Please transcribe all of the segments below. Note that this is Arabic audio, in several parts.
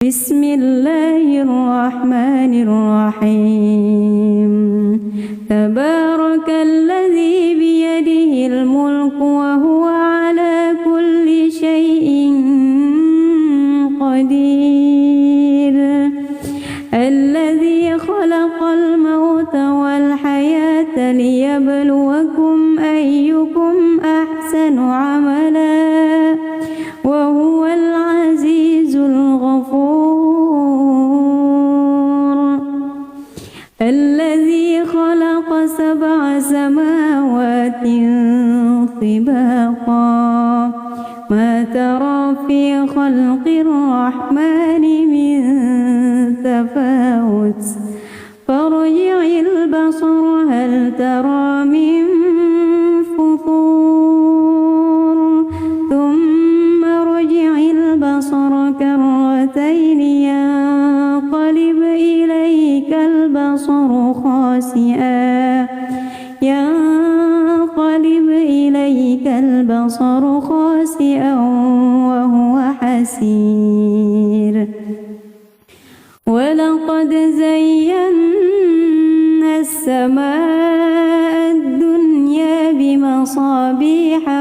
Bismillahirrahmanirrahim. Tabarakalladzi biyadihil mulku wa huwa ala kulli syai'in qadir. Alladzi khalaqal mauta wal hayata liyabluwakum ayyukum ahsanu amala wa huwal azizul ghafur. Alladzi khalaqa sab'a samawati tibaqa ma tara fi khalqir rahmani min tafawut farji'il basara hal tara min futur thumma rji'il basara karratayni yanqalib ilaykal basaru khasi'an wa huwa hasir. Walaqad zayyana as-samaa'a ad-dunya bimasabiha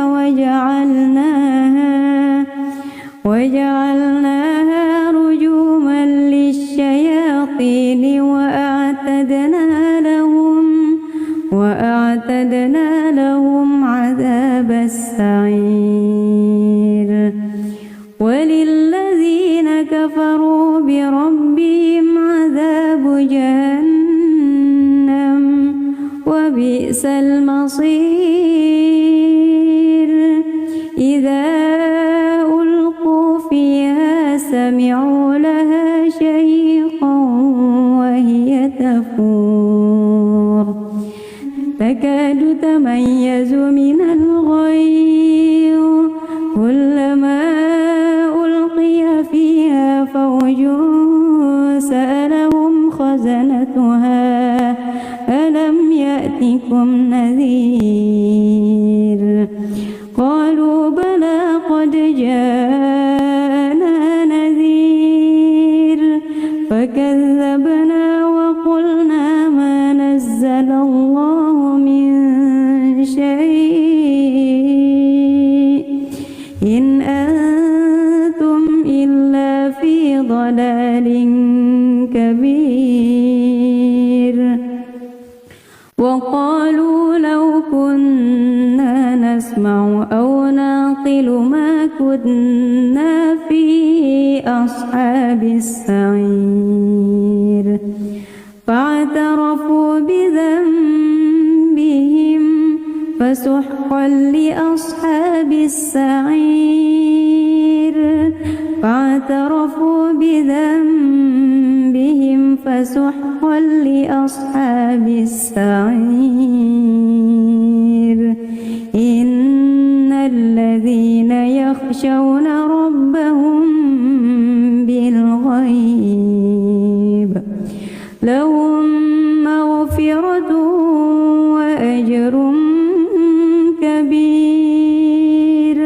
waja'alnaha rujuman lish-shayatin وأعتدنا لهم عذاب السعير. وللذين كفروا بربهم عذاب جهنم وبئس المصير. إذا ألقوا فيها سمعوا لها شهيقا وهي تفور تكاد تميز من الغيظ كلما ألقي فيها فوج سألهم خزنتها ألم يأتكم نذير قالوا بلى قد جاءنا نذير فكذبنا وقلنا ما نزل الله من شيء إن أنتم إلا في ضلال كبير. وقالوا لو كنا نسمع أو نعقل ما كنا في أصحاب السعير. فاعترفوا بذنبهم فسحقا لأصحاب السعير. فاعترفوا بذنبهم فسحقا لأصحاب السعير. إن الذين يخشون ربهم بالغيب لهم مغفرة وأجر كبير.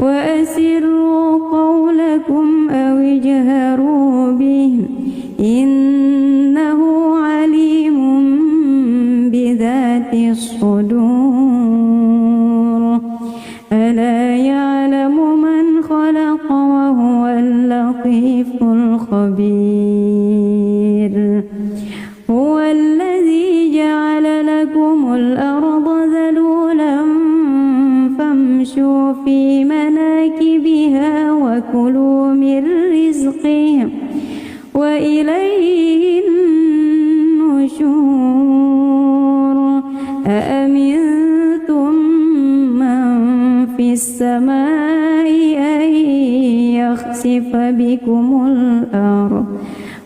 وأسروا قولكم أو اجهروا به إنه عليم بذات الصدور. ألا يعلم من خلق وهو اللطيف الخبير. هو الذي جعل لكم الأرض ذلولا فامشوا في مناكبها وكلوا من رزقه وإليه النشور. أأمنتم من في السماء أن يخسف بكم الأرض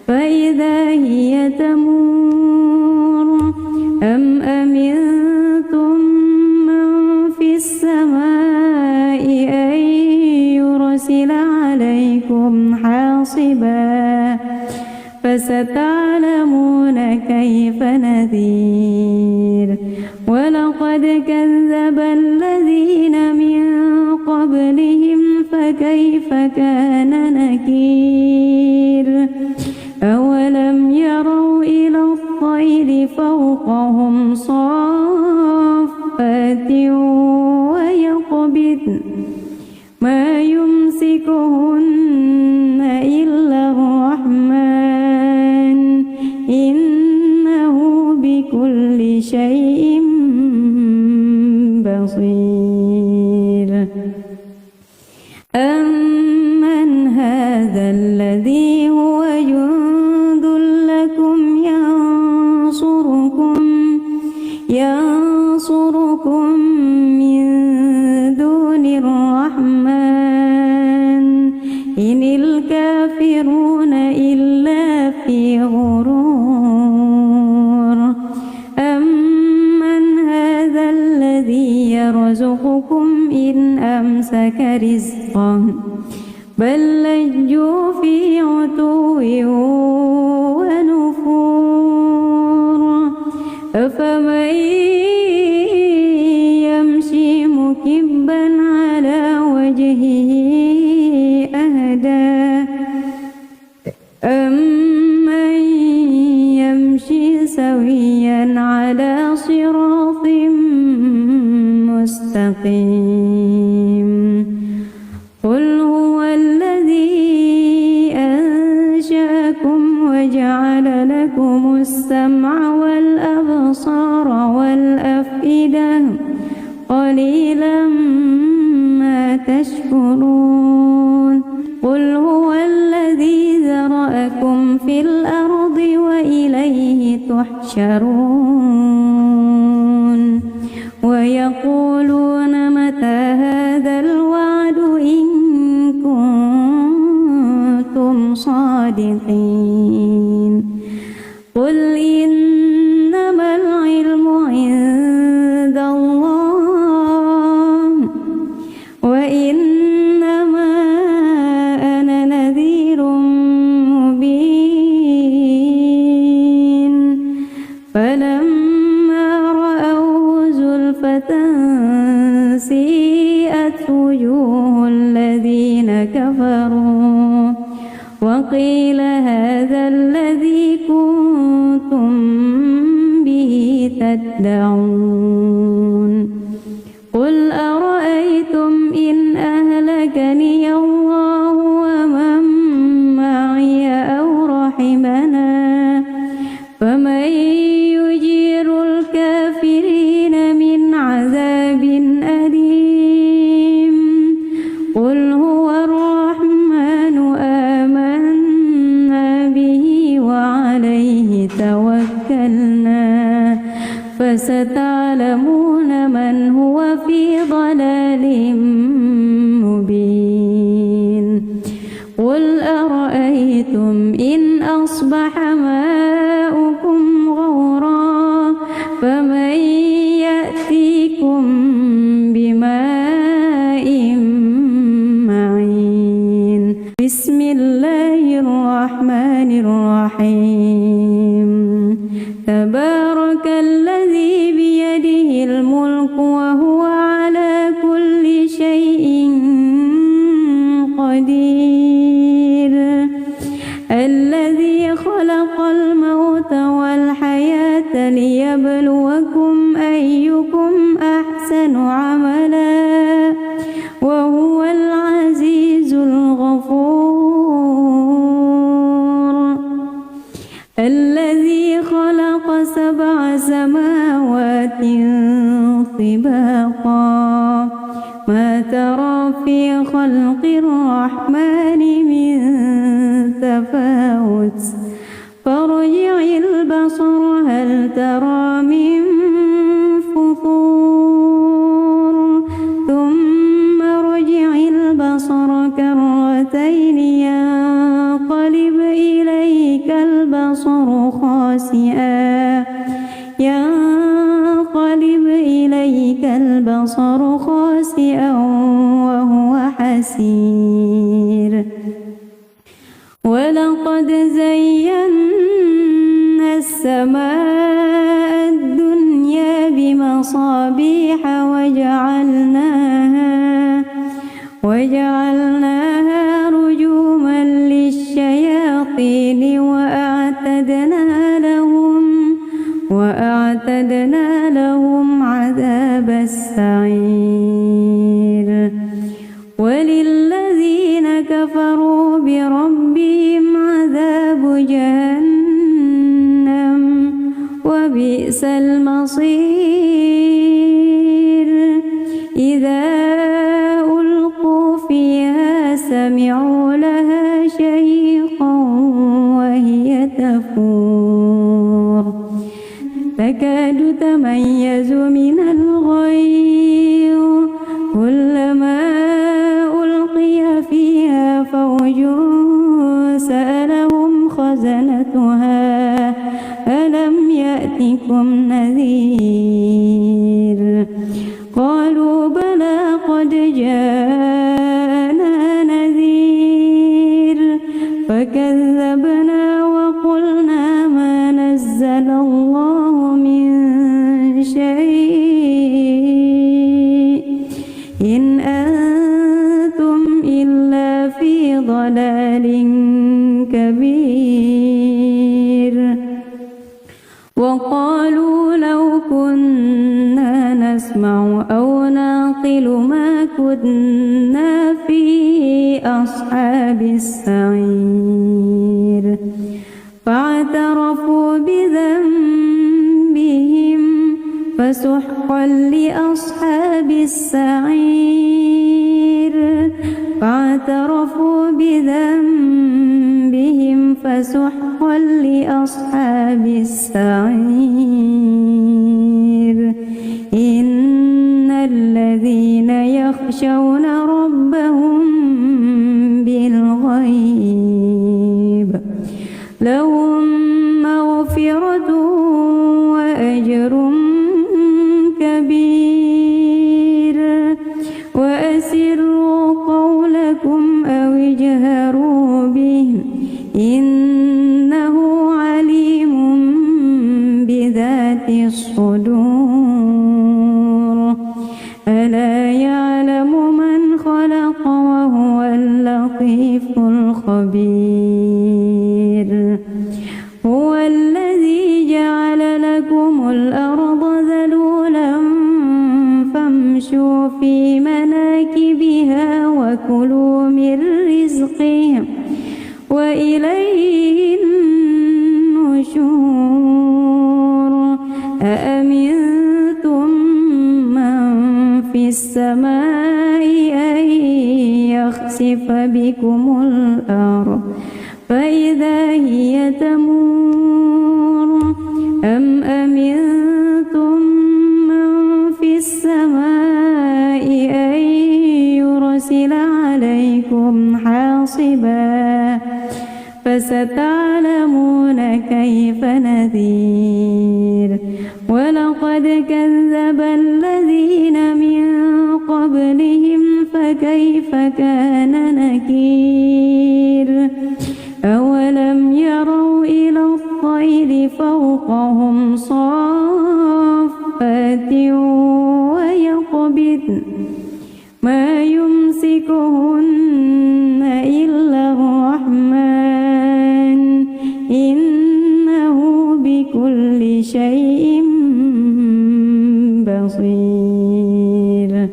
فإذا هي تمور أم أمنتم من في السماء أن يرسل عليكم حاصبا فستعلمون كيف نذير. ولقد كذب الذين من قبلهم فكيف كان نكير. الذي هو جند لكم ينصركم من دون الرحمن إن الكافرون إلا في غرور أمن هذا الذي يرزقكم إن أمسك رزقه بل لجوا في عتو ونفور أفمن يمشي مكبا على وجهه أهدى أمن يمشي سويا على صراط مستقيم قل هو الذي أنشأكم وجعل لكم السمع والأبصار والأفئدة قليلا ما تشكرون قل هو الذي ذرأكم في الأرض وإليه تحشرون ويقولون متى هذا الوعد إن كنتم صادقين قل إنما العلم عند الله وإنما أنا نذير مبين فلما رأوه زلفة سيئت وجوه الذين كفروا وقيل هذا الذي كنتم به تدعون قل أرأيتم إن أهلكني الله ومن معي أو رحمنا فمن يجير الكافرين من عذاب أليم قل هو الرحمن آمنا به وعليه توكلنا فستعلمون من هو في ضلال مبين قل أرأيتم إن أصبح ماؤكم غورا فمن يأتيكم بماء معين بسم الله الرحمن الرحيم تبارك الذي بيده الملك وهو على كل شيء قدير الذي خلق الموت والحياة ليبلوكم أيكم أحسن عملا وهو العزيز الغفور الذي خلق 7 سماوات طباقا ما ترى في خلق الرحمن من تفاوت فارجع البصر هل ترى من فطور ثم ارجع البصر كرتين ينقلب إليك البصر خاسئا وهو حسير ولقد زينا السماء الدنيا بمصابيح وجعلناها رجوما للشياطين وأعتدنا لهم عذاب السعير وللذين كفروا بربهم عذاب جهنم وبئس المصير إذا ألقوا فيها سمعوا لها شهيقا خزنتها ألم يأتكم نذير قالوا بلى قد جاءنا نذير فكذبنا وقلنا ما نزل الله من شيء إن أنتم إلا في ضلال كبير وقالوا لو كنا نسمع أو نعقل ما كنا في أصحاب السعير فاعترفوا بذنبهم فسحقا لأصحاب السعير فاعترفوا بذنبهم فسحقا لأصحاب السعير إن الذين يخشون ربهم بالغيب لهم مغفرة وأجر كبير وأسروا قولكم أو اجهروا به إنه عليم بذات الصدور ألا يعلم من خلق وهو اللطيف الخبير هو الذي جعل لكم الأرض ذلولا فامشوا في مناكبها وكلوا من رزقه وإليه النشور أأمنتم من في السماء أن يخسف بكم الأرض فإذا هي تمور أم أمنتم من في السماء أن يرسل عليكم حاصبا فستعلمون كيف نذير ولقد كذب الذين من قبلهم فكيف كان نكير أولم يروا إلى الطير فوقهم صافات ويقبضن ما يمسكهن إلا الرحمن إنه بكل شيء بصير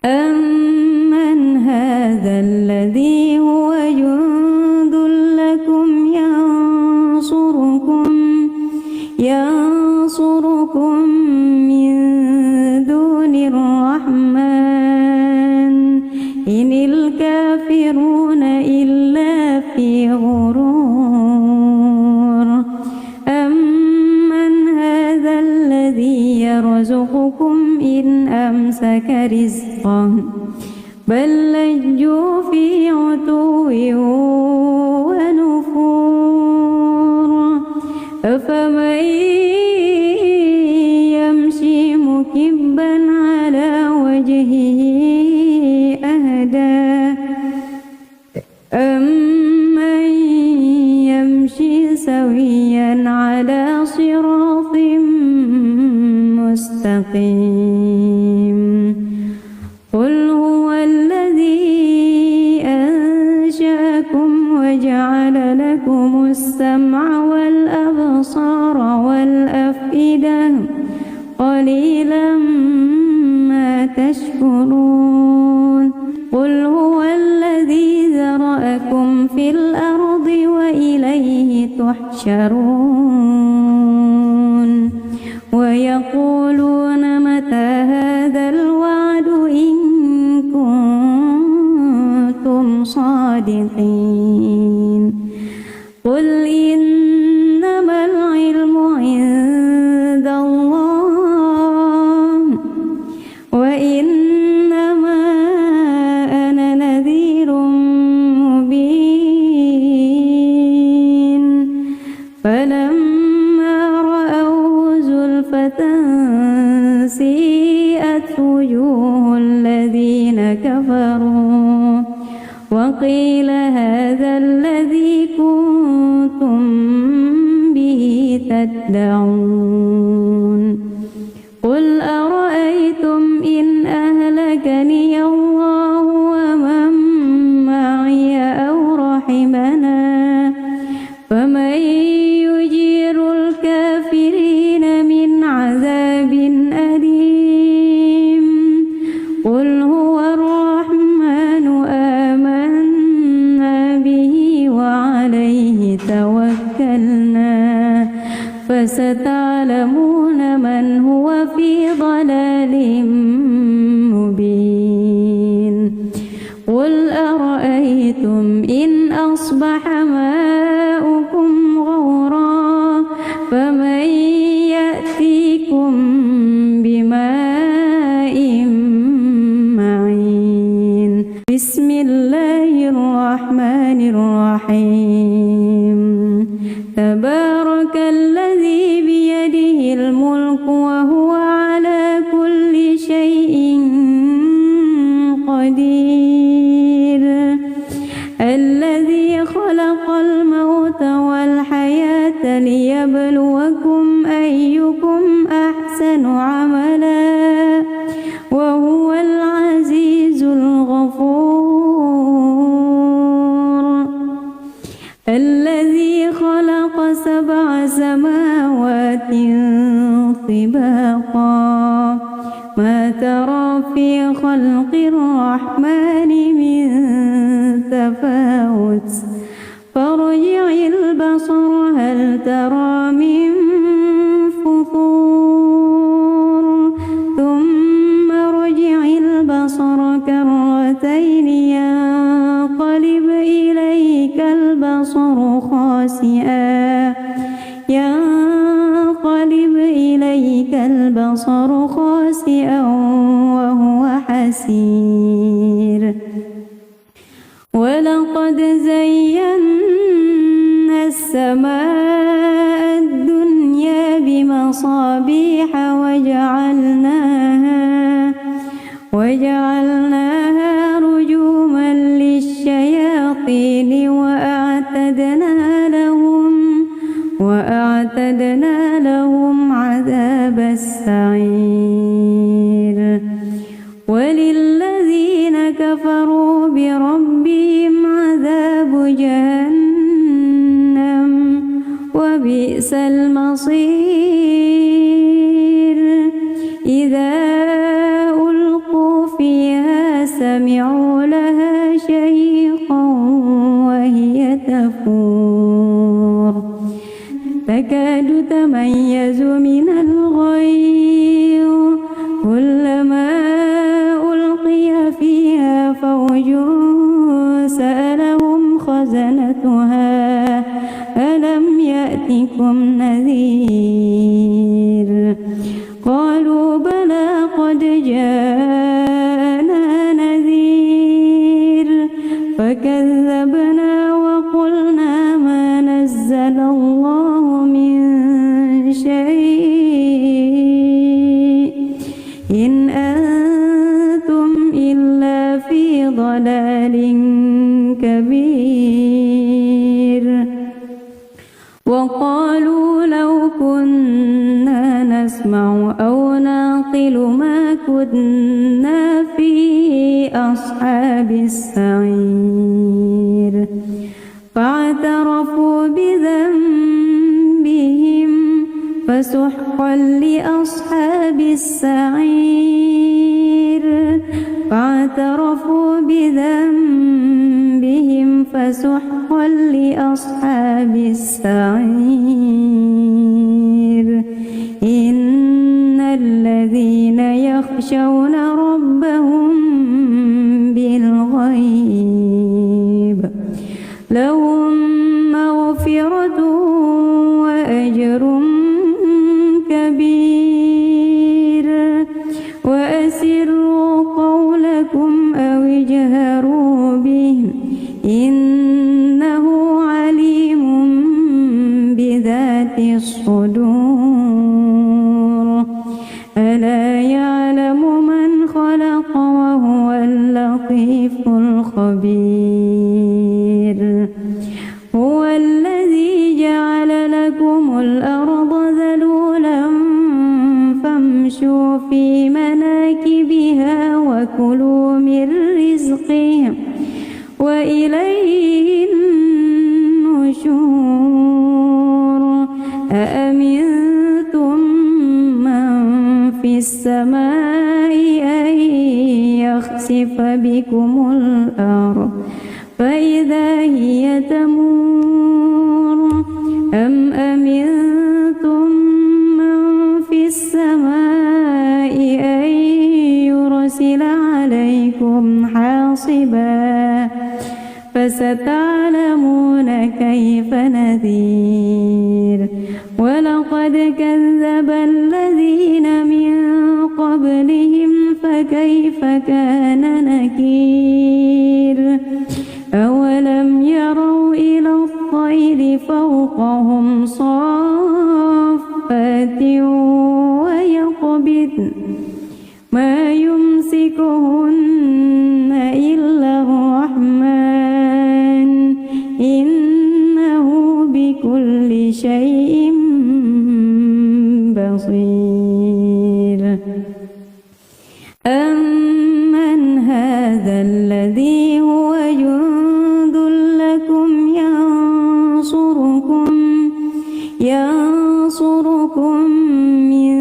أمن هذا الذي هو جند لكم ينصركم من دون الرحمن إن الكافرون إلا في غرور أمن هذا الذي يرزقكم إن أمسك رزقه بل لجوا في عتو ونفور أفمن يمشي مكبا على وجهه أهدى أمن يمشي سويا على صراط مستقيم قل هو الذي أنشأكم وجعل لكم السمع والأبصار والأفئدة قليلا ما تشكرون قل هو الذي ذرأكم في الأرض وإليه تحشرون ويقولون متى هذا الوعد إن كنتم صادقين قل إنما العلم عند الله وإنما أنا نذير مبين الذي كنتم به تدعون قل أرأيتم إن أهلكني الله ومن معي أو رحمنا فمن يجير الكافرين من عذاب أليم قل هو الرحمن آمنا به وعليه توكلنا فستعلمون من هو في ضلال مبين قل أرأيتم إن أصبح ماؤكم غورا فمن يأتيكم بماء معين بسم الله الرحمن الرحيم تبارك الذي بيده الملك وهو على كل شيء قدير الذي خلق الموت والحياة ليبلوكم أيكم أحسن عملا وهو العزيز الغفور الذي خلق 7 سماوات طباقا ما ترى في خلق الرحمن من تفاوت فارجع البصر هل ترى من فطور ثم ارجع البصر كرتين ينقلب إليك البصر خاسئا وهو حسير ولقد زينا السماء الدنيا بمصابيح وجعلناها رجوما للشياطين وأعتدنا لهم عذاب السعير وللذين كفروا بربهم عذاب جهنم وبئس المصير إذا ألقوا فيها سمعوا لها شهيقا وهي تفور تكاد تميز من الغيظ كلما ألقي فيها فوج سألهم خزنتها ألم يأتكم نذير قالوا بلى قد جاءنا نذير فكذبنا وقلنا ما نزل الله من شيء إن أنتم إلا في ضلال كبير وقالوا لو كنا نسمع أو نعقل ما كنا في أصحاب السعير فاعترفوا بذنبهم فسحقا لأصحاب السعير فاعترفوا بذنبهم فسحقا لأصحاب السعير إن الذين يخشون ربهم بالغيب لهم مغفرة وأجر كبير وأسروا قولكم أو اجهروا به إنه عليم بذات الصدور ألا يعلم من خلق وهو اللطيف الخبير هو الذي جعل لكم الأرض ذلولا فامشوا في مناكبها وكلوا من رزقه وإليه النشور أأمنتم من في السماء أن يخسف بكم الأرض فإذا هي تمور أم أمنتم من في السماء أن يرسل عليكم حاصبا فستعلمون كيف نذير ولقد كذب الذين من قبلهم فكيف كان نكير أولم يروا إلى الطير فوقهم صافات ويقبضن ما يمسكهن إلا الرحمن إنه بكل شيء بصير أمن هذا الذي هو جند لكم ينصركم من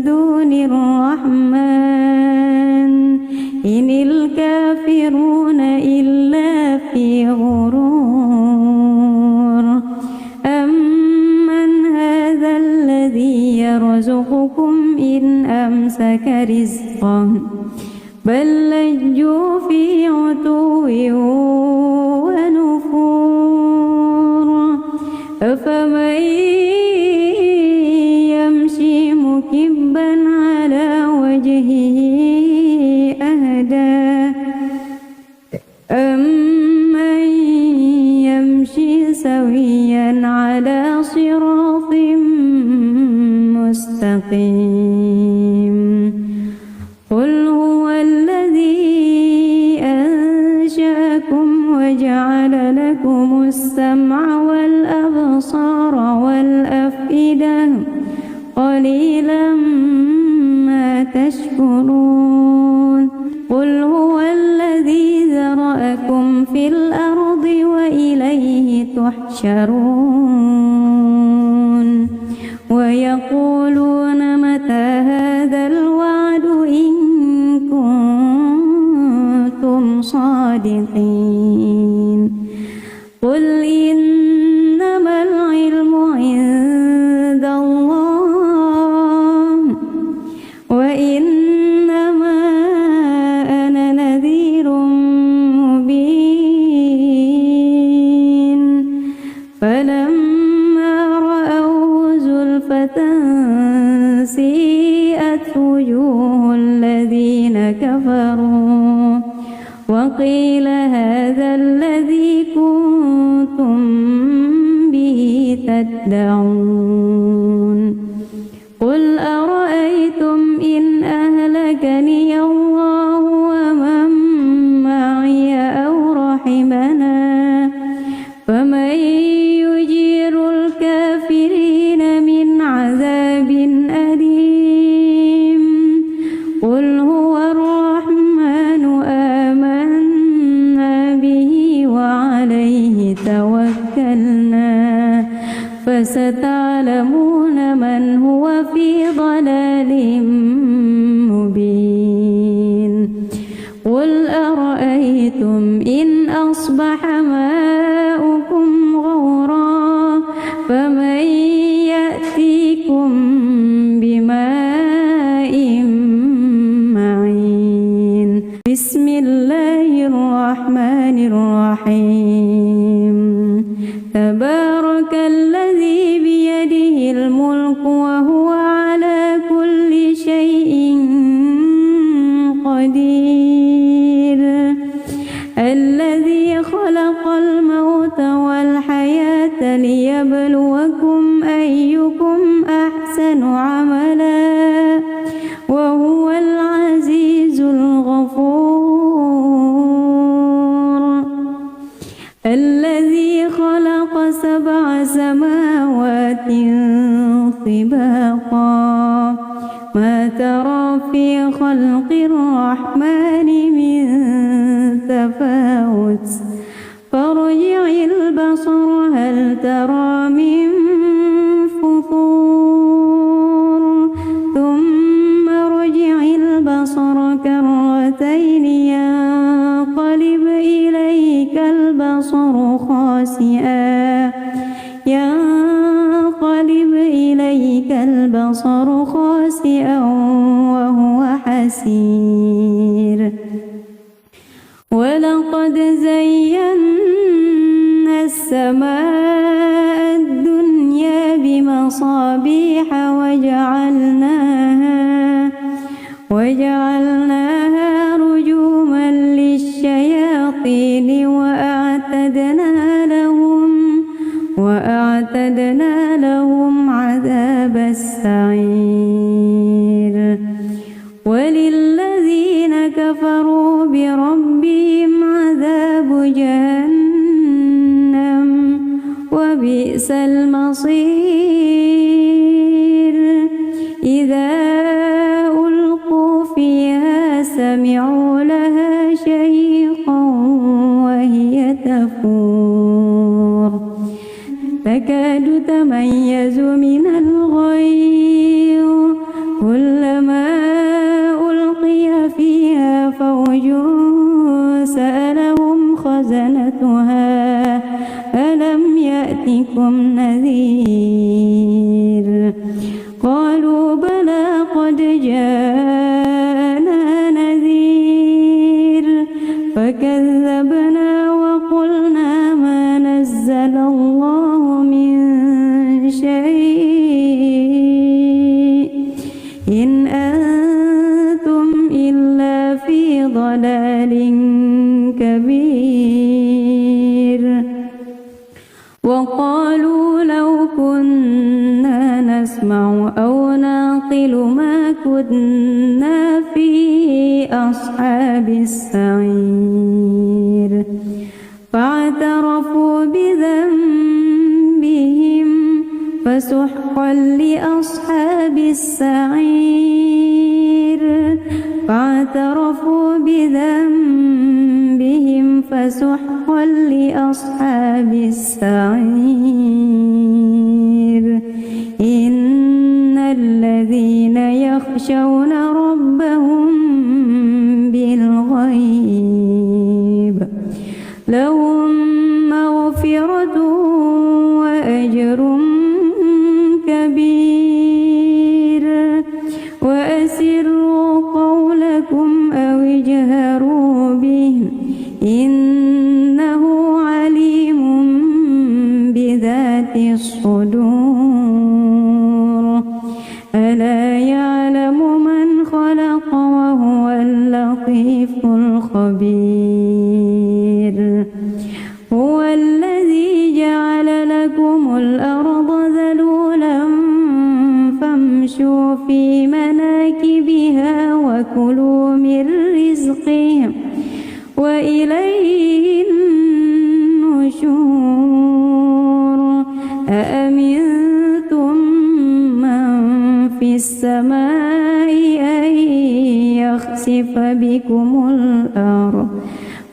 دون الرحمن إن الكافرون إلا في غرور أمن هذا الذي يرزقكم إن أمسك رزقه بل لجوا في عتو ونفور أفمن يمشي مكبا على وجهه أهدى أمن يمشي سويا على صراط مستقيم قل هو الذي أنشأكم وجعل لكم السمع والأبصار والأفئدة قليلا ما تشكرون قل هو الذي ذرأكم في الأرض وإليه تحشرون ويقولون متى هذا الوعد إن كنتم صادقين قل إنما العلم عند الله وإنما أنا نذير مبين فلما رأوه زلفة سيئت وجوه الذين كفروا وقيل هذا الذي كنتم به تدعون قل أرأيتم إن أهلكني الله ومن معي أو رحمنا فمن يجير الكافرين من عذاب أليم قل هو الرحمن آمنا به وعليه توكلنا فستعلمون من هو في ضلال مبين قل أرأيتم إن أصبح ماؤكم غورا فمن يأتيكم بماء معين بسم الله الرحمن الرحيم تبارك الذي بيده الملك وهو على كل شيء قدير الذي خلق الموت والحياة ليبلوكم أيكم أحسن عملا وهو العزيز الغفور الذي خلق سبع سماوات طباقا ما ترى في خلق الرحمن من تفاوت فارجع البصر هل ترى من فطور ثم ارجع البصر كرتين ينقلب إليك البصر خاسئا وهو حسير ولقد زينا السماء الدنيا بمصابيح وجعلناها رجوما للشياطين وأعتدنا لهم عذاب السعير وللذين كفروا بربهم عذاب جهنم وبئس المصير إذا ألقوا فيها سمعوا لها شهيقا وهي تفور تكاد تميز من الغيظ كلما ألقي فيها فوج سألهم خزنتها ألم يأتكم نذير قالوا بلى قد جاءنا نذير فكذبنا وقلنا ما نزل الله من شيء إن أنتم إلا في ضلال كبير وقالوا لو كنا نسمع أو نعقل ما كنا في أصحاب السعير فاعترفوا بذنبهم فسحقا لأصحاب السعير فاعترفوا بذنبهم فسحقا لأصحاب السعير إن الذين يخشون ربهم بالغيب لهم مغفرة وأجر كبير وأسروا قولكم أو اجهروا به إنه عليم بذات الصدور ألا يعلم من خلق وهو اللطيف الخبير هو الذي جعل لكم الأرض ذلولا فامشوا في مناكبها وكلوا من رزقه وإليه النشور أأمنتم من في السماء أن يخسف بكم الأرض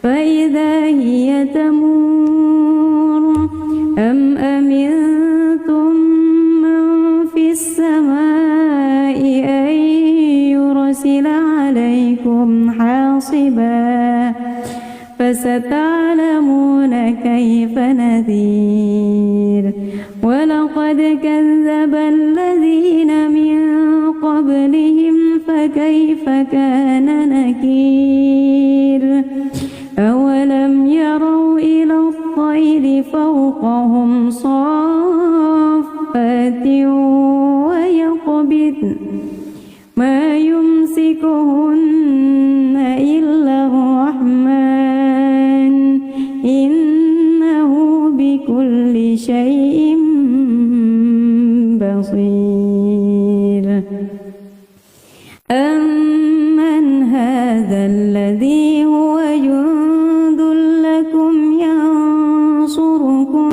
فإذا هي تمور أم أمنتم من في السماء أن يرسل عليكم حاصبا فستعلمون كيف نذير ولقد كذب الذين من قبلهم فكيف كان نكير أولم يروا إلى الطير فوقهم صافات ويقبضن ما يمسكهن إلا الرحمن إنه بكل شيء بصير أمن هذا الذي هو جند لكم ينصركم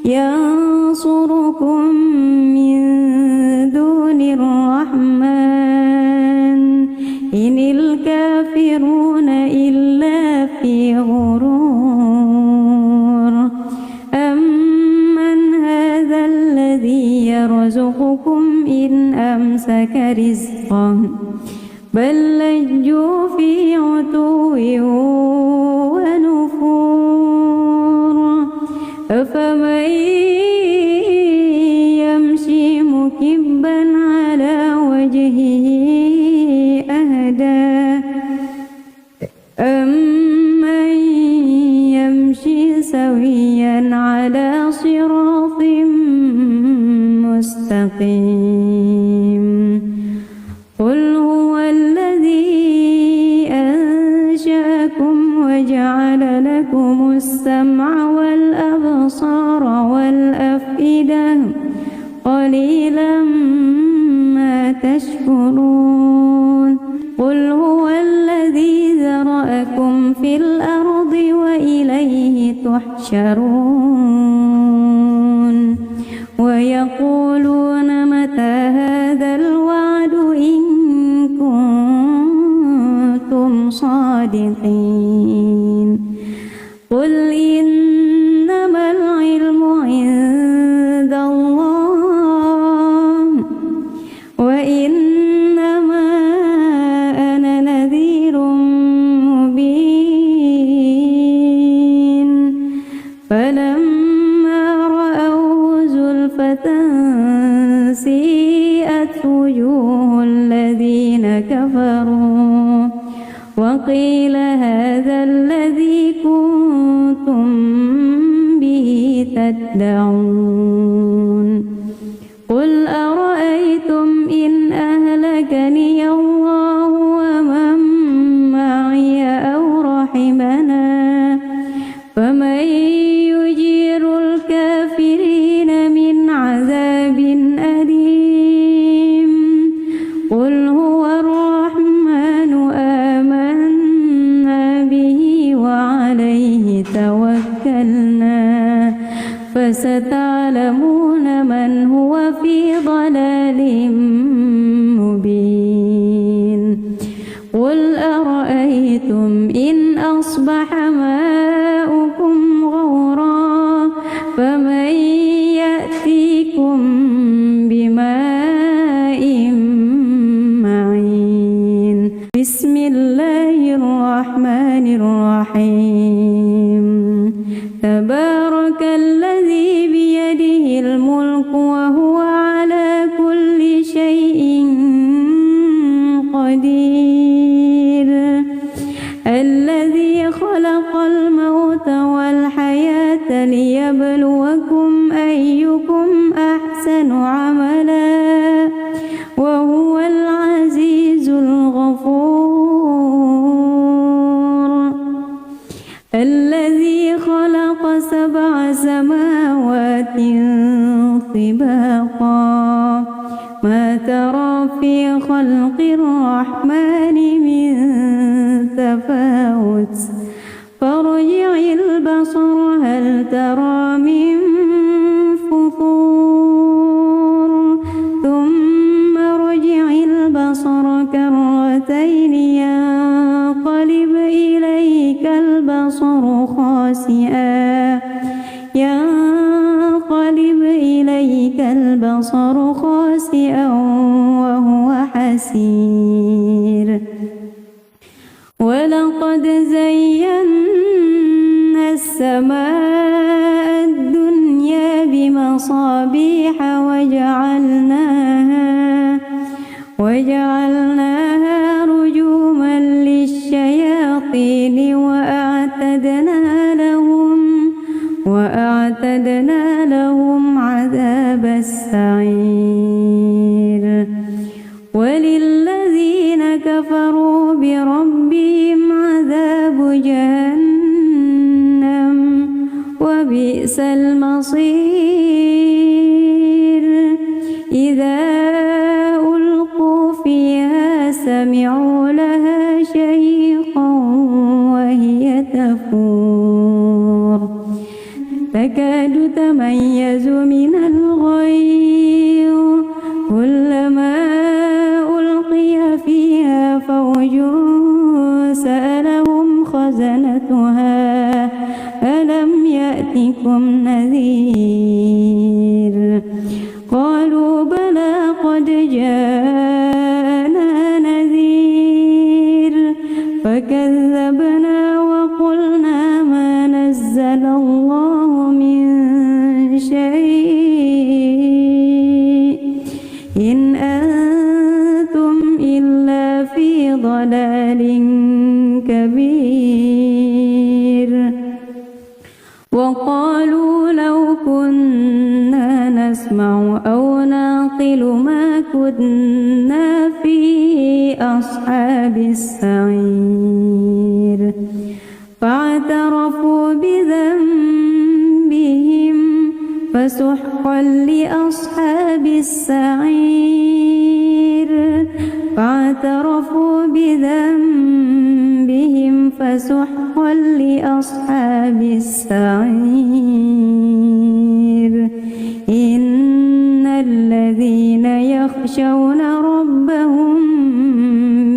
ينصركم من دون الرحمن إن الكافرون إلا في غرور أمن هذا الذي يرزقكم إن أمسك رزقه بل لجوا في عتو ونفور أفمن يمشي مكبا على وجهه أهدى أمن يمشي سويا على صراط مستقيم قل هو الذي أنشأكم وجعل لكم السمع والأبصار والأفئدة قليلا ما تشكرون قل هو الذي ذرأكم في الأرض وإليه تحشرون ويقولون متى هذا الوعد إن كنتم صادقين قل إنما العلم عند الله وإنما أنا نذير مبين فلما رأوه زلفة سيئت وجوه الذين كفروا وقيل هذا الذي كنتم به تدعون قل أرأيتم إن أهلكني الله ومن معي أو رحمنا فمن يجير الكافرين من عذاب أليم قل هو الرحمن آمنا به وعليه توكلنا فستعلمون من هو في ضلال مبين قل أرأيتم إن أصبح ماؤكم غورا فمن يأتيكم بماء معين بسم الله الرحمن الرحيم تبارك الذي بيده الملك وهو على كل شيء قدير الذي خلق الموت والحياة ليبلوكم أيكم أحسن عملا وهو العزيز الغفور الذي خلق 7 سماوات طباقا ما ترى في خلق الرحمن من تفاوت فارجع البصر هل ترى من فطور ثم ارجع البصر كرتين ينقلب إليك البصر خاسئا وهو حسير ولقد زينا السماء الدنيا بمصابيح وجعلناها رجوما للشياطين وأعتدنا لهم عذاب السعير وللذين كفروا بربهم عذاب جهنم وبئس المصير إذا ألقوا فيها سمعوا لها شهيقا وهي تفور تكاد يتميز من الغيظ كلما ألقي فيها فوج سألهم خزنتها ألم يأتكم نذير قالوا بلى قد جاءنا نذير فكذبنا وقلنا ما نزل الله من شيء إن أنتم إلا في ضلال كبير وقالوا لو كنا نسمع أو نعقل ما كنا في أصحاب السعير فاعترفوا بذنبهم فسحقا لأصحاب السعير فاعترفوا بذنبهم فسحقا لأصحاب السعير إن الذين يخشون ربهم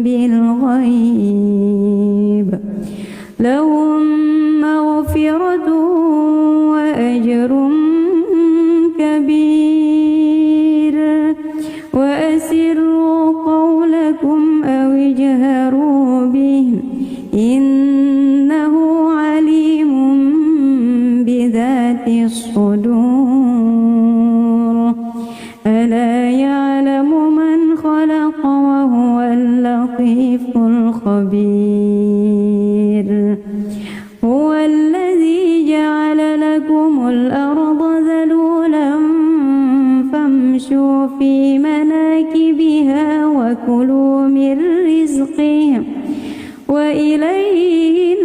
بالغيب لهم مغفرة وأجر كبير وأسروا قولكم أو اجهروا به إنه عليم بذات الصدور ألا يعلم من خلق وهو اللطيف الخبير هو الذي جعل لكم الأرض ذلولا فامشوا في مناكبها وكلوا من رزقه وإليه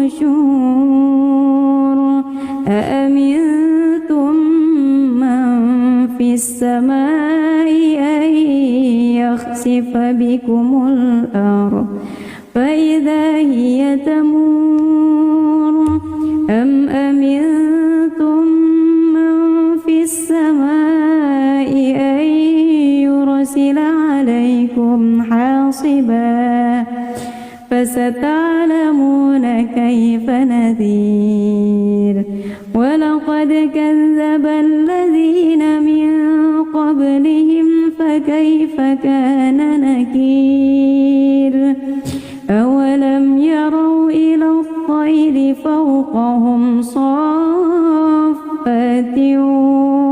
النشور أأمنتم من في السماء أن يخسف بكم الأرض فإذا هي تمور أم أمنتم من في السماء أن يرسل عليكم حاصبا فستعلمون كيف نذير ولقد كذب الذين من قبلهم فكيف كان نكير أولم يروا إلى الطير فوقهم صافات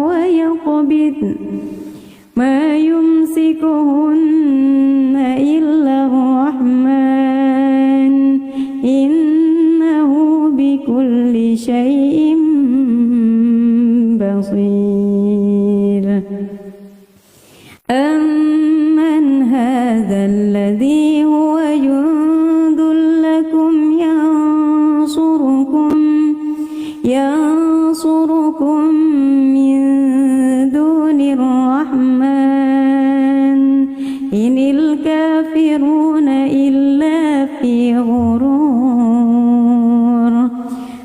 ويقبضن ما يمسكهن إلا الرحمن إنه بكل شيء بصير أمن هذا الذي هو جند لكم ينصركم من دون الرحمن إن الكافرون إلا في غرور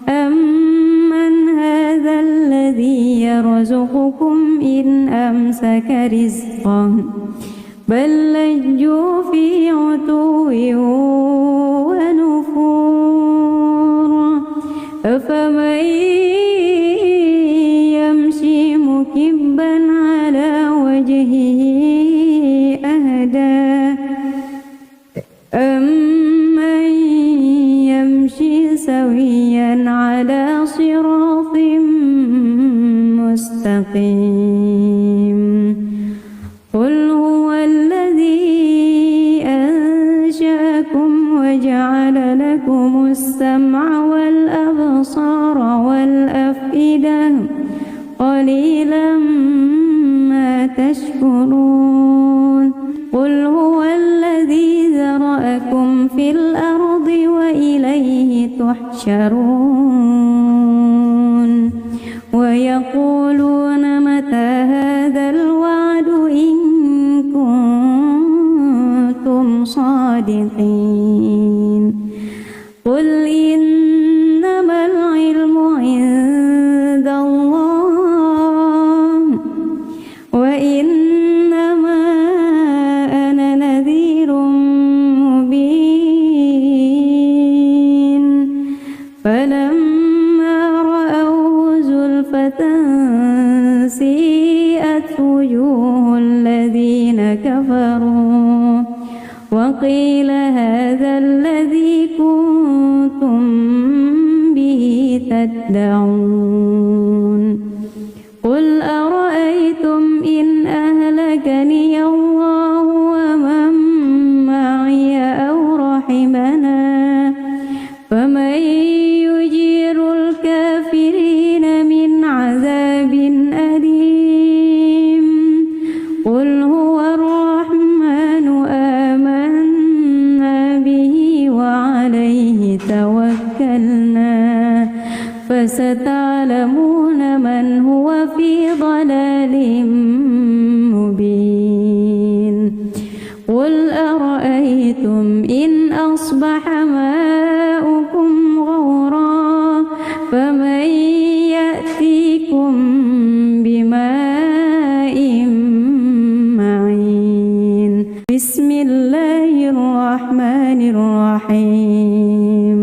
أمن هذا الذي يرزقكم إن أمسك رزقه بل لجوا في عتو ونفور أفمن يمشي مكبا على وجهه أهدى أمن يمشي سويا على صراط مستقيم قل هو الذي أنشأكم وجعل لكم السمع والأبصار والأفئدة قليلا ما تشكرون قل هو الذي ذرأكم في الأرض وإليه تحشرون ويقولون متى هذا الوعد إن كنتم صادقين قل إنما العلم عند من هو في ضلال مبين قل أرأيتم إن أصبح ماؤكم غورا فمن يأتيكم بماء معين بسم الله الرحمن الرحيم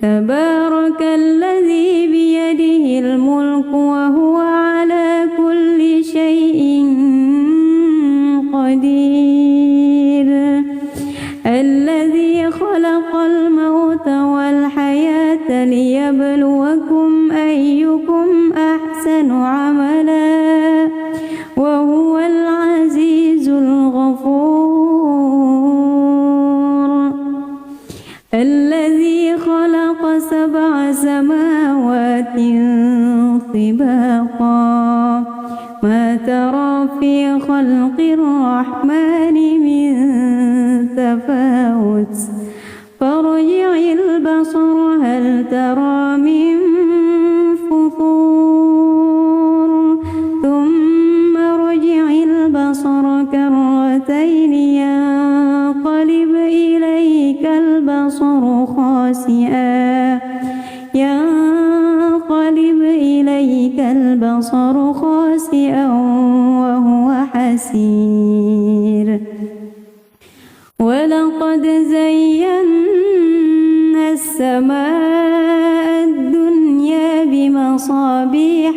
تبارك الذي بيده الملك وهو على كل شيء قدير الذي خلق الموت والحياة ليبلوكم أيكم أحسن عملا وهو العزيز الغفور الذي خلق 7 سماوات طباقا ما ترى في خلق الرحمن من تفاوت فارجع البصر هل ترى من فطور ثم ارجع البصر كرتين ينقلب إليك البصر خاسئا وهو حسير ولقد زينا السماء الدنيا بمصابيح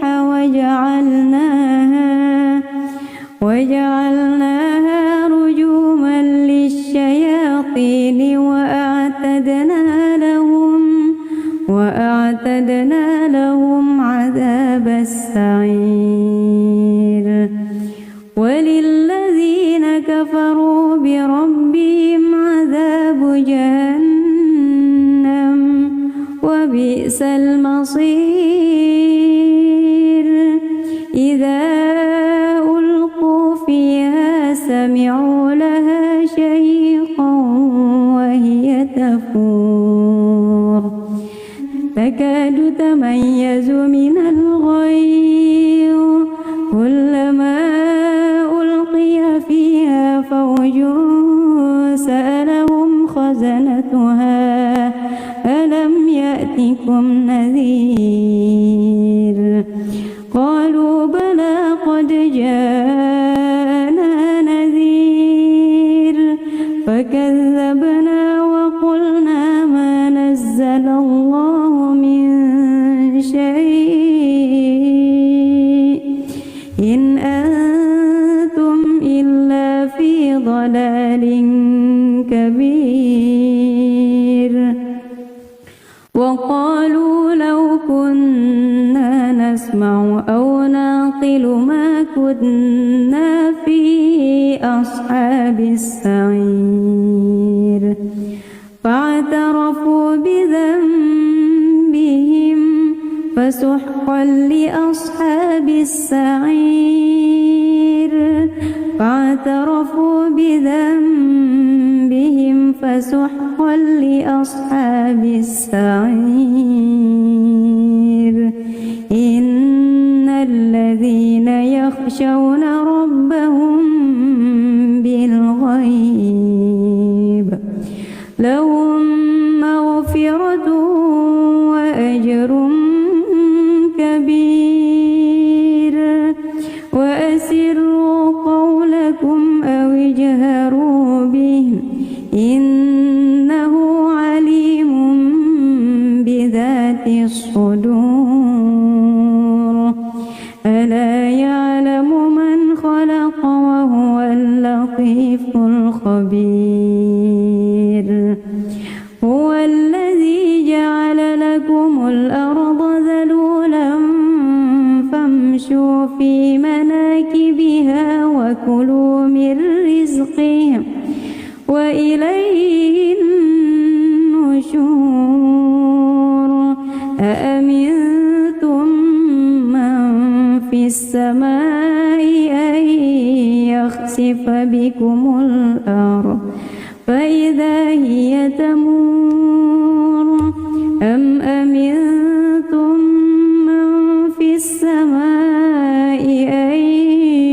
وجعلناها رجوما للشياطين وأعتدنا لهم عذاب السعير وللذين كفروا بربهم عذاب جهنم وبئس المصير إذا ألقوا فيها سمعوا لها شهيقا وهي تفور تكاد تميز من الغيظ كلما ألقي فيها فوج سألهم خزنتها ألم يأتكم نذير قالوا بلى قد جاءنا نذير فكذبنا وقلنا ما نزل الله من شيء إن أنتم إلا في ضلال كبير وقالوا لو كنا نسمع أو نعقل ما كنا في أصحاب السعير فاعترفوا بذنبهم فسحقا لأصحاب السعير فاعترفوا بذنبهم فسحقا لأصحاب السعير إن الذين يخشون ربهم بالغيب لهم مغفرة وأجر كبير وأسروا قولكم أو اجهروا به إنه عليم بذات الصدور ألا يعلم من خلق وهو اللطيف الخبير هو الذي جعل لكم الأرض ذلولا فامشوا في مناكبها وكلوا من رزقه وإليه النشور أأمنتم من في السماء أن يخسف بكم الأرض فإذا هي تمور أم أمنتم من في السماء السماء أن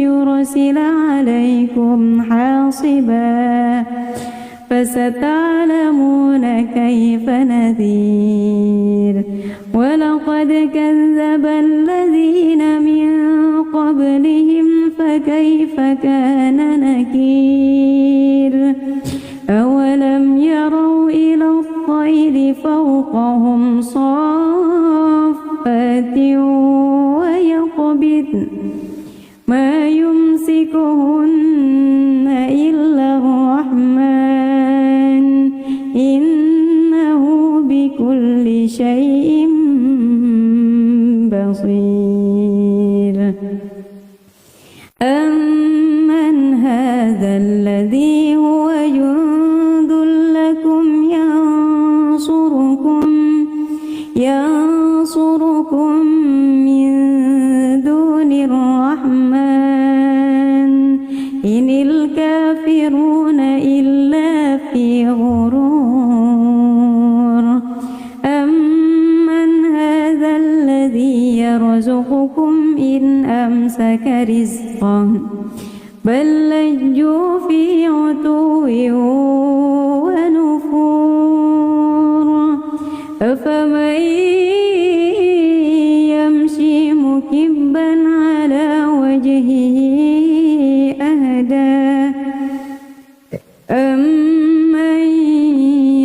يرسل عليكم حاصبا فستعلمون كيف نذير ولقد كذب الذين من قبلهم فكيف كان نكير أولم يروا إلى الطير فوقهم صافات ويقبضن ما يمسكهن إلا الرحمن إنه بكل شيء بصير أمن هذا الذي هو جند لكم ينصركم من دون الرحمن إن الكافرون إلا في غرور أمن هذا الذي يرزقكم إن أمسك رزقه بل لجوا في عتو ونفور أفمن يمشي مكبا على وجهه أهدى أمن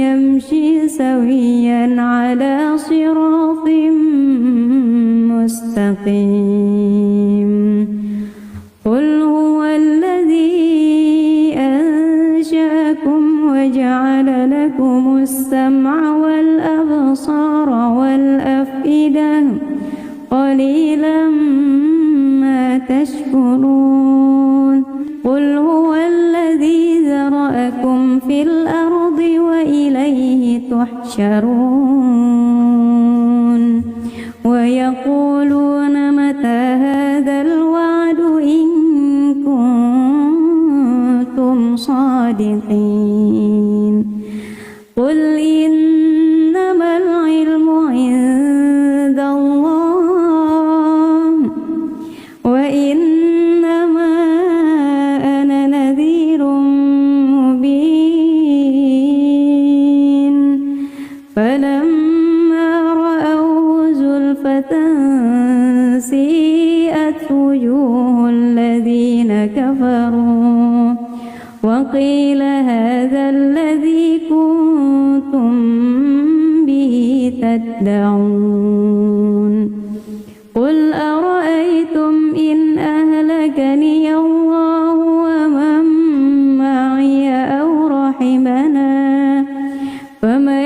يمشي سويا على صراط مستقيم قل هو الذي أنشأكم وجعل لكم السمع والأبصار والأفئدة قليلا ما تشكرون قل هو الذي ذرأكم في الأرض وإليه تحشرون ويقولون متى هذا الوعد إن كنتم صادقين قل إنما العلم عند الله وإنما أنا نذير مبين فلما رأوه زلفة سيئت وجوه الذين كفروا وقيل هذا الذي كنتم به تدعون قل أرأيتم إن أهلكني الله ومن معي أو رحمنا فمن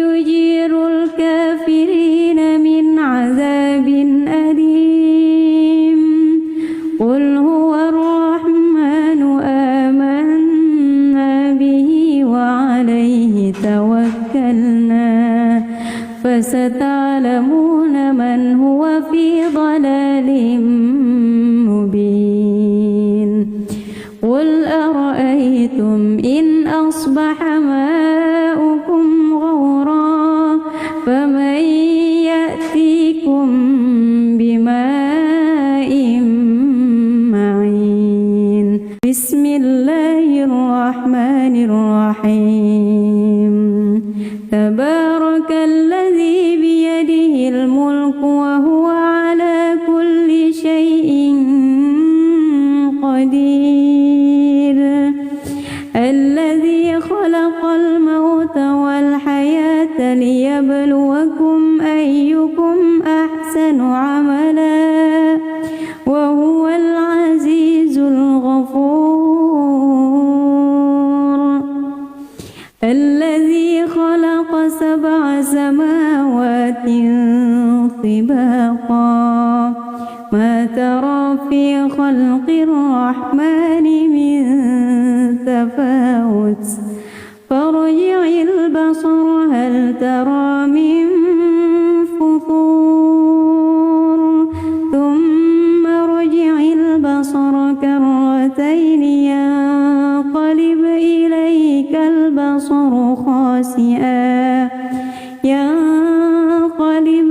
يجير الكافرين من عذاب أليم قل هو الرحمن آمنا به وعليه توكلنا فستعلمون من هو في ضلال مبين قل أرأيتم إن أصبح ماؤكم غورا فمن يأتيكم بماء معين بسم الله الرحمن الرحيم تبارك الذي بيده الملك وهو على كل شيء قدير الذي خلق الموت والحياة ليبلوكم أيكم أحسن عملا وهو العزيز الغفور الذي خلق 7 سماوات طباقا ما ترى في خلق الرحمن من تفاوت فارجع البصر هل ترى من فطور ثم ارجع البصر كرتين ينقلب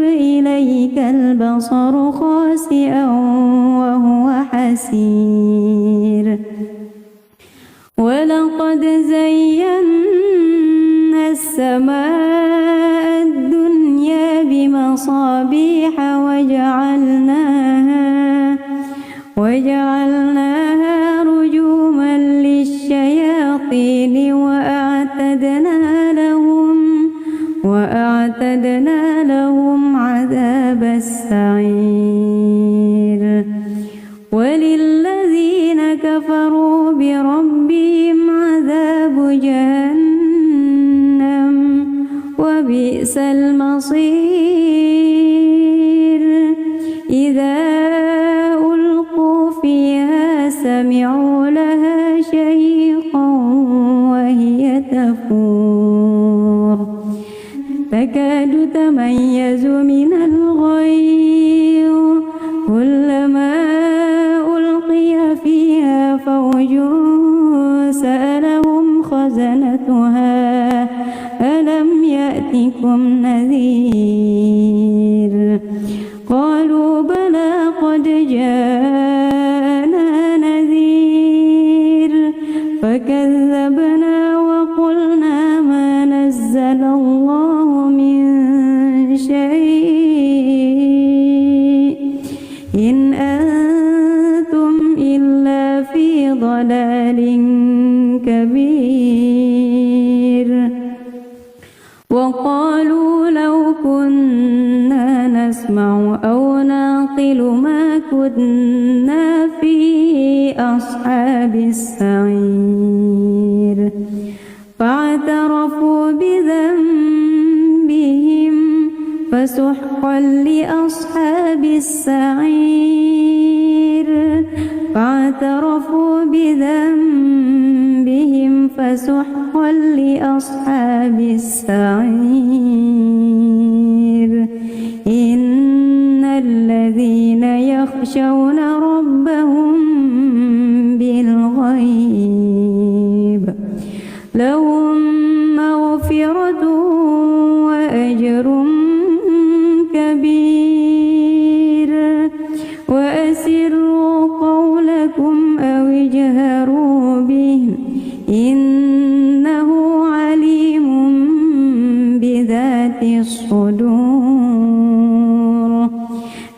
إليك خاسئا وهو حسير ولقد زينا السماء الدنيا بمصابيح وجعلناها رجوما للشياطين وأعتدنا لهم عذاب السعير وللذين كفروا بربهم عذاب جهنم وبئس المصير إذا ألقوا فيها سمعوا لها شهيقا وهي تفور تكاد تميز من الغيظ كلما ألقي فيها فوج سألهم خزنتها ألم يأتكم نذير قالوا بلى قد جاءنا نذير فكذبنا وقلنا ما نزل الله من شيء إن أنتم إلا في ضلال كبير وقالوا لو كنا نسمع أو نعقل ما كنا في أصحاب السعير فاعترفوا بذنبهم فسحقا لأصحاب السعير فاعترفوا بذنبهم فسحقا لأصحاب السعير إن الذين يخشون ربهم بالغيب لهم مغفرة وأجر كبير وأسروا قولكم أو اجهروا به إنه عليم بذات الصدور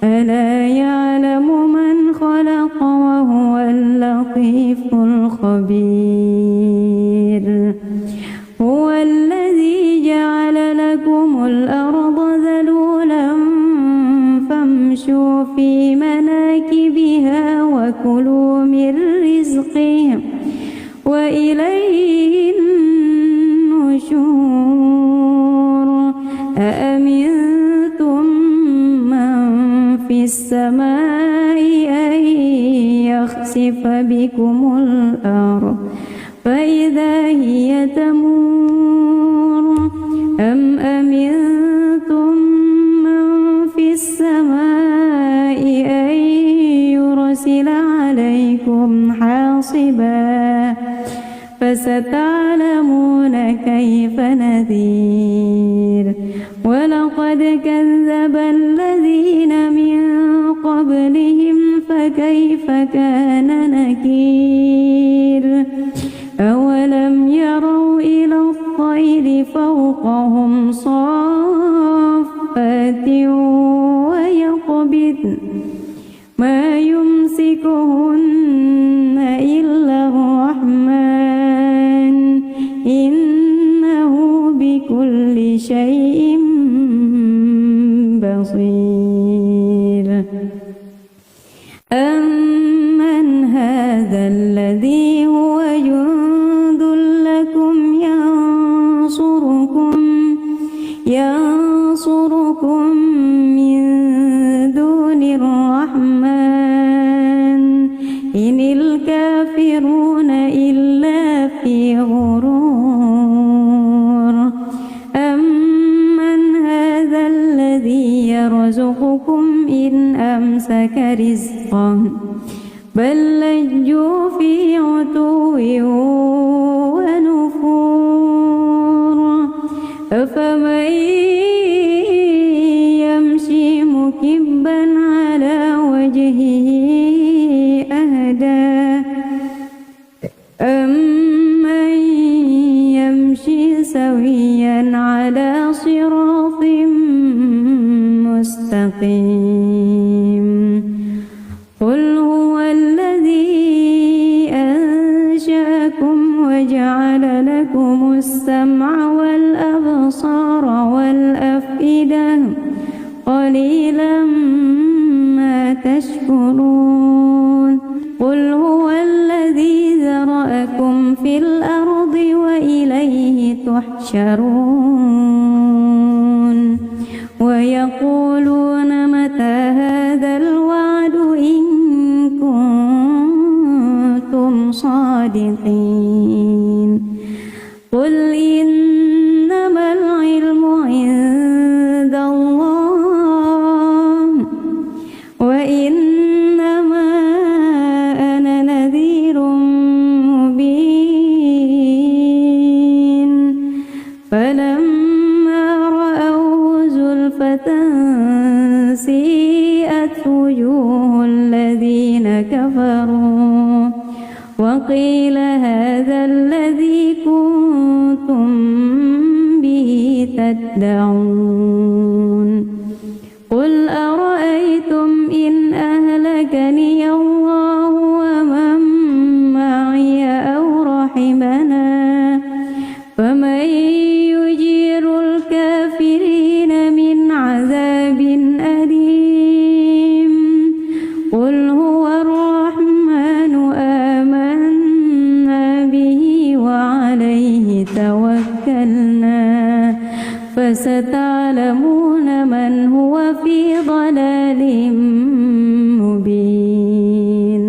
ألا يعلم من خلق وهو اللطيف الخبير هو الذي جعل لكم الأرض ذلولا فامشوا في مناكبها وكلوا من رزقه وإليه النشور أأمنتم من في السماء أن يخسف بكم الأرض فإذا هي تمور أم أمنتم من في السماء أن يرسل عليكم حاصبا فستعلمون كيف نذير ولقد كذب الذين من قبلهم فكيف كان نكير أولم يروا إلى الطير فوقهم صافات ويقبضن ما يمسكهن إلا الرحمن إنه بكل شيء بصير أمن هذا الذي هو جند لكم ينصركم من دون الرحمن إن الكافرون إلا في غرور أمن هذا الذي يرزقكم إن أمسك رزقه بل لجوا في عتو ونفور أفمن يمشي مكبا على تشكرون قل هو الذي ذرأكم في الأرض وإليه تحشرون ويقولون متى هذا الوعد إن كنتم صادقين قل إنما العلم عند الله وإنما أنا نذير مبين فلما رأوه زلفة سيئت وجوه الذين كفروا وقيل هذا الذي كنتم به تدعون قل أرأيتم إن أهلكني الله ومن معي أو رحمنا فمن يجير الكافرين من عذاب أليم قل هو الرحمن آمنا به وعليه توكلنا فستعلمون من هو في ضلال مبين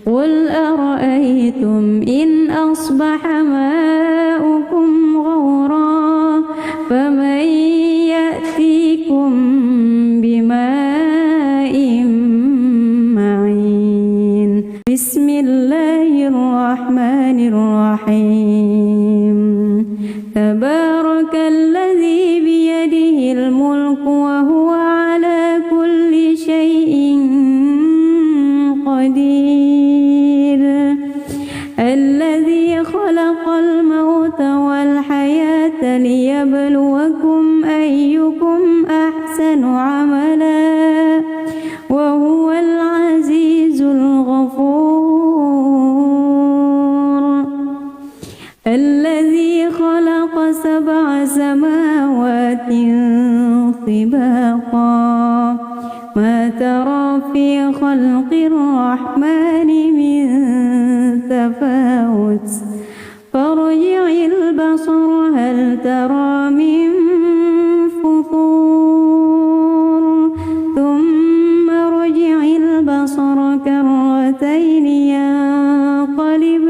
قل أرأيتم إن أصبح ماؤكم غورا فمن يأتيكم بماء معين بسم الله الرحمن الرحيم تبارك الذي بيده الملك وهو على كل شيء قدير الذي خلق الموت والحياة ليبلوكم أيكم أحسن عملا وهو العزيز الغفور الذي خلق 7 سماوات طباقا ما ترى في خلق الرحمن من تفاوت فارجع البصر هل ترى من فطور ثم ارجع البصر كرتين ينقلب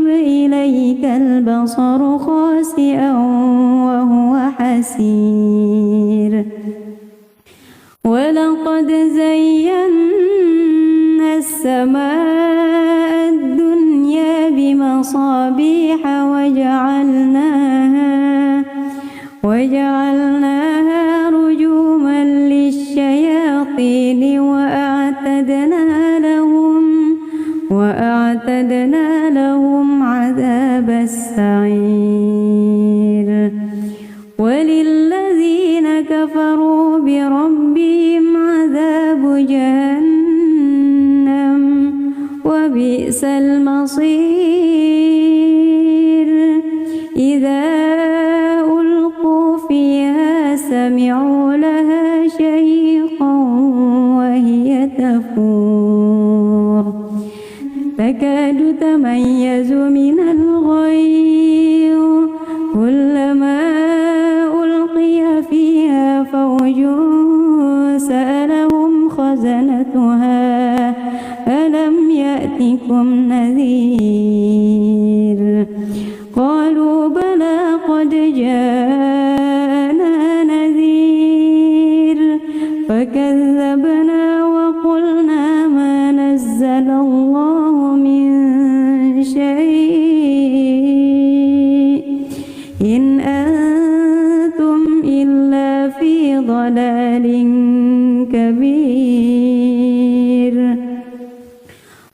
إليك البصر خاسئا وهو حسير ولقد زينا السماء الدنيا بمصابيح وجعلناها رجوما للشياطين وأعتدنا لهم عذاب السعير وللذين كفروا بربهم عذاب جهنم وبئس المصير إذا ألقوا فيها سمعوا لها شهيقا وهي تفور تكاد تميز من الغيظ كلما ألقي فيها فوج سألهم خزنتها ألم يأتكم نذير قالوا بلى قد جاءنا نذير فكذبنا وقلنا ما نزل الله من شيء إن أنتم إلا في ضلال كبير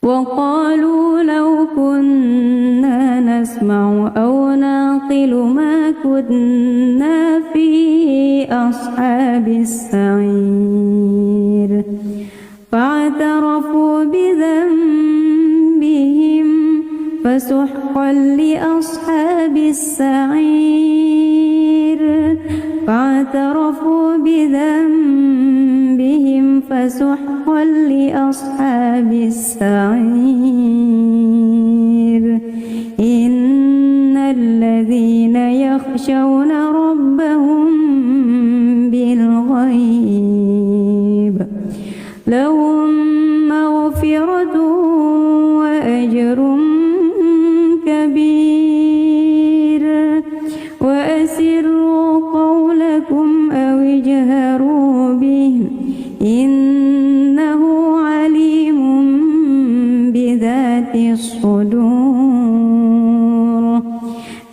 وقالوا لو كنا نسمع أو نعقل ما كنا في أصحاب السعير فاعترفوا بذنبهم فسحقا لأصحاب السعير فاعترفوا بذنبهم فسحقا لأصحاب السعير إن الذين يخشون ربهم بالغيب لهم مغفرة وأجر كبير وأسروا قولكم أو اجهروا به إنه عليم بذات الصدور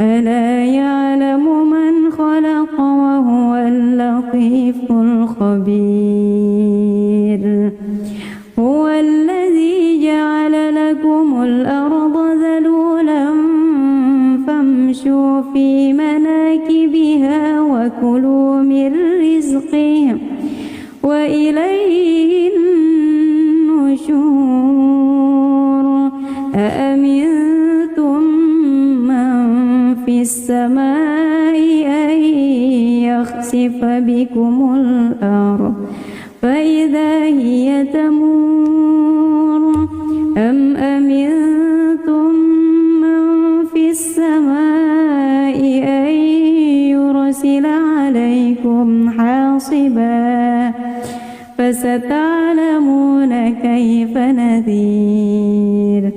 ألا يعلم من خلق وهو اللطيف الخبير هو الذي جعل لكم الأرض ذلولا فامشوا في مناكبها وكلوا من رزقه وإليه النشور أأمنتم من في السماء أن يخسف بكم الأرض فإذا هي تمور أم أمنتم من في السماء أن يرسل عليكم حاصبا فستعلمون كيف نذير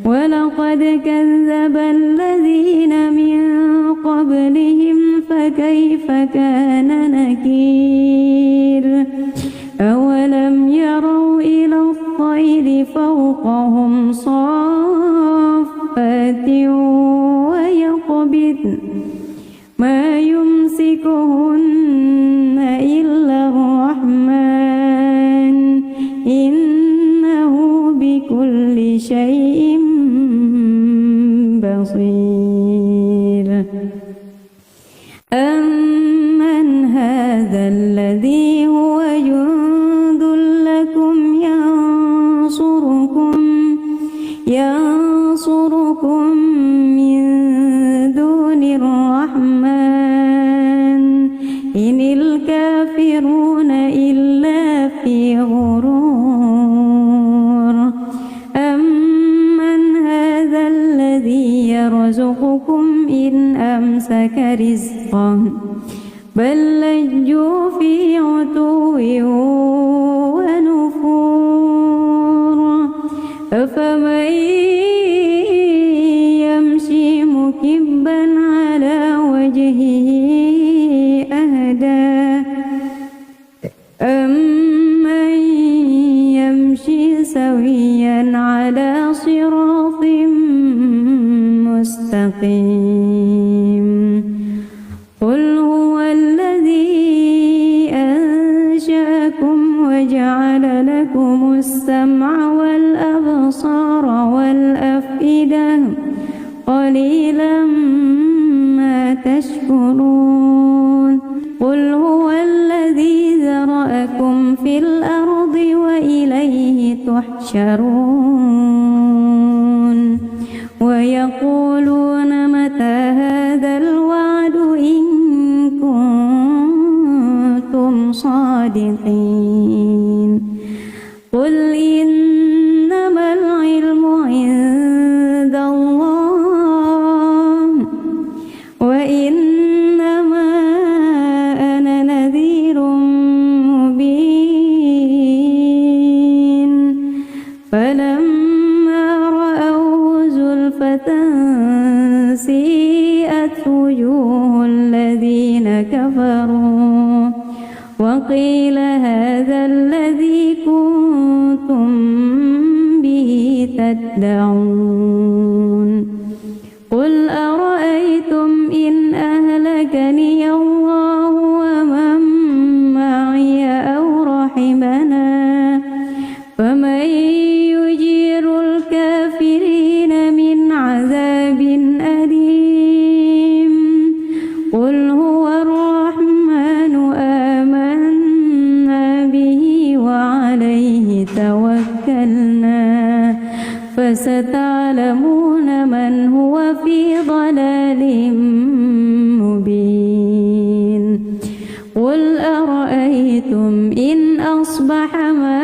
ولقد كذب الذين من قبلهم فكيف كان نكير أولم يروا إلى الطير فوقهم صافات ويقبضن ما يمسكهن إلا الرحمن إنه بكل شيء بصير أمن هذا الذي هو جند لكم ينصركم من دون الرحمن إن الكافرون إلا في غرور أمن هذا الذي يرزقكم إن أمسك رزقه بل لجوا في عتو ونفور أفمن يمشي مكبا على وجهه أهدى أمن يمشي سويا على صراط مستقيم قل هو الذي أنشأكم وجعل لكم السمع والأبصار والأفئدة قليلا ما تشكرون قل هو الذي ذرأكم في الأرض وإليه تحشرون ويقولون متى هذا الوعد إن كنتم صادقين قل إنما العلم عند الله وإنما أنا نذير مبين فلما رأوه زلفة سيئت وجوه الذين كفروا وقيل هذا الذي كنتم به تدعون قل أرأيتم إن أهلكني الله ومن معي أو رحمنا فمن يجير الكافرين من عذاب أليم قل هو الرحمن آمنا به وعليه توكلنا فستعلمون من هو في ضلال مبين أصبح ما